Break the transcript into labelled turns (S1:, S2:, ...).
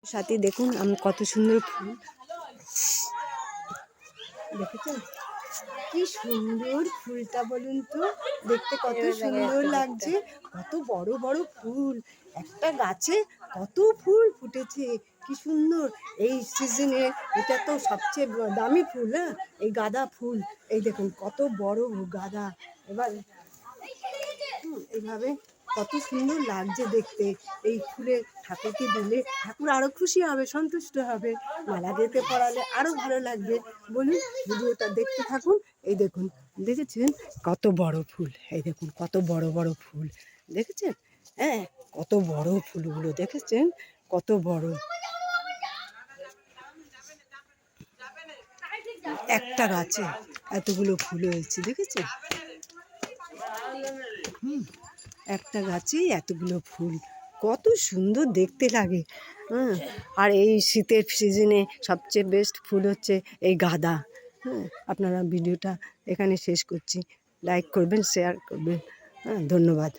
S1: সাথে দেখুন আমি কত সুন্দর ফুল দেখেছেন, কি সুন্দর ফুলটা বলুন তো, দেখতে কত সুন্দর লাগছে। কত বড় বড় ফুল, একটা গাছে কত ফুল ফুটেছে, কি সুন্দর। এই সিজনে এটা তো সবচেয়ে দামি ফুল। হ্যাঁ, এই গাঁদা ফুল, এই দেখুন কত বড় গাঁদা। এবার এইভাবে কত সুন্দর লাগছে দেখতে। এই ফুলে ঠাকুরকে দিলে ঠাকুর আরো খুশি হবে, সন্তুষ্ট হবে। মালা গেঁথে পরালে আরো ভালো লাগবে। বলুন, ভিডিওটা দেখতে থাকুন। এই দেখুন, দেখেছেন কত বড় ফুল, এই দেখুন কত বড় বড় ফুল দেখেছেন। হ্যাঁ, কত বড় ফুলগুলো দেখেছেন, কত বড়। একটা গাছে এতগুলো ফুল হয়েছে দেখেছেন। একটা গাছে এতগুলো ফুল, কত সুন্দর দেখতে লাগে। হ্যাঁ, আর এই শীতের সিজনে সবচেয়ে বেস্ট ফুল হচ্ছে এই গাঁদা। হ্যাঁ, আপনারা ভিডিওটা এখানে শেষ করছি। লাইক করবেন, শেয়ার করবেন। হ্যাঁ, ধন্যবাদ।